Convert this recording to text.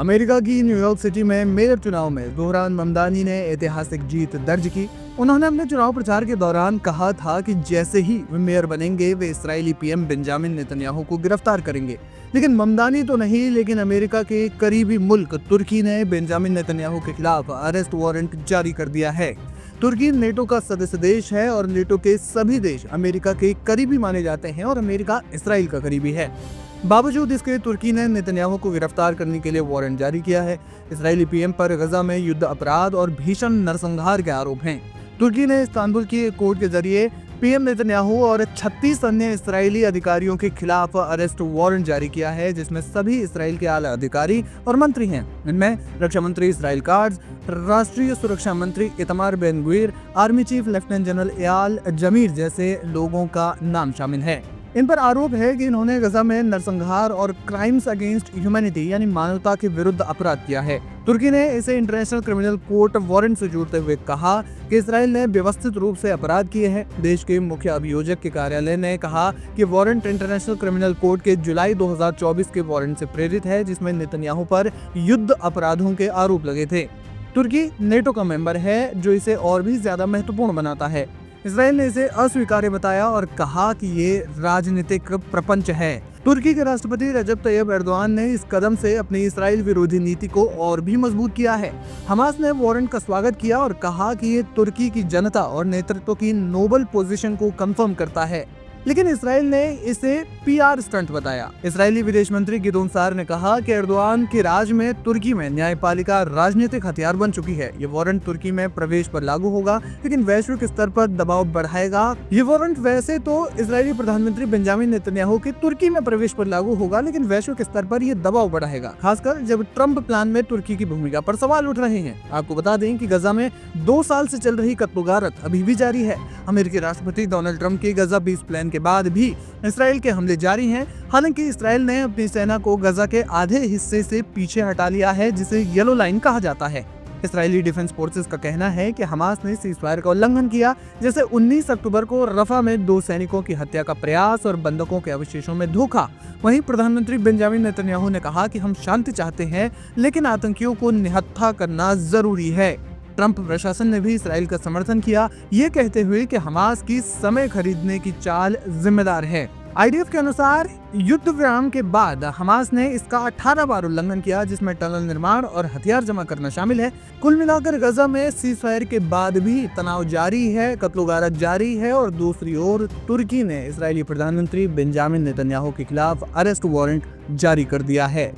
America की New York city में mayor चुनाव में ज़ोहरान ममदानी ने ऐतिहासिक जीत दर्ज की। उन्होंने अपने चुनाव प्रचार के दौरान कहा था कि जैसे ही वे मेयर बनेंगे वे इस्राएली पीएम बेंजामिन नेतन्याहू को गिरफ्तार करेंगे। लेकिन ममदानी तो नहीं, लेकिन अमेरिका के करीबी मुल्क तुर्की ने बेंजामिन नेतन्याहू के खिलाफ अरेस्ट वारंट जारी कर दिया है। तुर्की नेटो का सदस्य देश है और नेटो के सभी देश अमेरिका के करीबी माने जाते हैं और अमेरिका इसराइल का करीबी है। बावजूद इसके तुर्की ने नेतन्याहू को गिरफ्तार करने के लिए वारंट जारी किया है। इसराइली पीएम पर गजा में युद्ध अपराध और भीषण नरसंहार के आरोप हैं। तुर्की ने इस्तांबुल की एक कोर्ट के जरिए पीएम नेतन्याहू और 36 अन्य इसराइली अधिकारियों के खिलाफ अरेस्ट वारंट जारी किया है, जिसमें सभी इसराइल के आला अधिकारी और मंत्री हैं। इनमें रक्षा मंत्री इसराइल काट्ज, राष्ट्रीय सुरक्षा मंत्री Itamar Ben Gvir, army chief lieutenant general Eyal Zamir जैसे लोगों का नाम शामिल है। इन पर आरोप है कि इन्होंने गजा में नरसंहार और क्राइम्स अगेंस्ट ह्यूमैनिटी यानी मानवता के विरुद्ध अपराध किया है। तुर्की ने इसे इंटरनेशनल क्रिमिनल कोर्ट वारंट से जोड़ते हुए कहा कि इसराइल ने व्यवस्थित रूप से अपराध किए हैं। देश के मुख्य अभियोजक के कार्यालय ने कहा कि वारंट इंटरनेशनल क्रिमिनल कोर्ट के जुलाई 2024 के वारंट से प्रेरित है, जिसमें नेतन्याहू पर युद्ध अपराधों के आरोप लगे थे। तुर्की नेटो का मेंबर है, जो इसे और भी ज्यादा महत्वपूर्ण बनाता है। इसराइल ने इसे अस्वीकार्य बताया और कहा कि ये राजनीतिक प्रपंच है। तुर्की के राष्ट्रपति रजब तैयब एर्दोआन ने इस कदम से अपनी इसराइल विरोधी नीति को और भी मजबूत किया है। हमास ने वारंट का स्वागत किया और कहा कि ये तुर्की की जनता और नेतृत्व की नोबल पोजीशन को कंफर्म करता है, लेकिन इसराइल ने इसे पीआर स्टंट बताया। इसराइली विदेश मंत्री गिदोन सार ने कहा कि एर्दोआन के राज में तुर्की में न्यायपालिका राजनीतिक हथियार बन चुकी है। ये वारंट तुर्की में प्रवेश पर लागू होगा, लेकिन वैश्विक स्तर पर दबाव बढ़ाएगा। ये वारंट वैसे तो इसराइली प्रधानमंत्री बेंजामिन नेतन्याहू के तुर्की में प्रवेश पर लागू होगा, लेकिन वैश्विक स्तर पर ये दबाव बढ़ाएगा, खासकर जब ट्रम्प प्लान में तुर्की की भूमिका पर सवाल उठ रहे हैं। आपको बता दें कि गजा में 2 साल से चल रही कत्लोगारत अभी भी जारी है। अमेरिकी राष्ट्रपति डोनाल्ड ट्रम्प के गजा पीस प्लान के बाद भी इसराइल के हमले जारी हैं। हालांकि इसराइल ने अपनी सेना को गजा के आधे हिस्से से पीछे हटा लिया है, जिसे येलो लाइन कहा जाता है। इसराइली डिफेंस फोर्सेस का कहना है कि हमास ने सीज़फायर का उल्लंघन किया, जैसे 19 अक्टूबर को रफा में 2 सैनिकों की हत्या का प्रयास और बंधकों के अवशेषों में धोखा। वहीं प्रधानमंत्री बेंजामिन नेतन्याहू ने कहा कि हम शांति चाहते हैं, लेकिन आतंकियों को निहत्था करना जरूरी है। ट्रंप प्रशासन ने भी इसराइल का समर्थन किया, ये कहते हुए कि हमास की समय खरीदने की चाल जिम्मेदार है। आईडीएफ के अनुसार युद्ध विराम के बाद हमास ने इसका 18 बार उल्लंघन किया, जिसमें टनल निर्माण और हथियार जमा करना शामिल है। कुल मिलाकर गजा में सीज़फायर के बाद भी तनाव जारी है, कत्लोगारत जारी है और दूसरी ओर तुर्की ने इसराइली प्रधानमंत्री बेंजामिन नेतन्याहू के खिलाफ अरेस्ट वारंट जारी कर दिया है।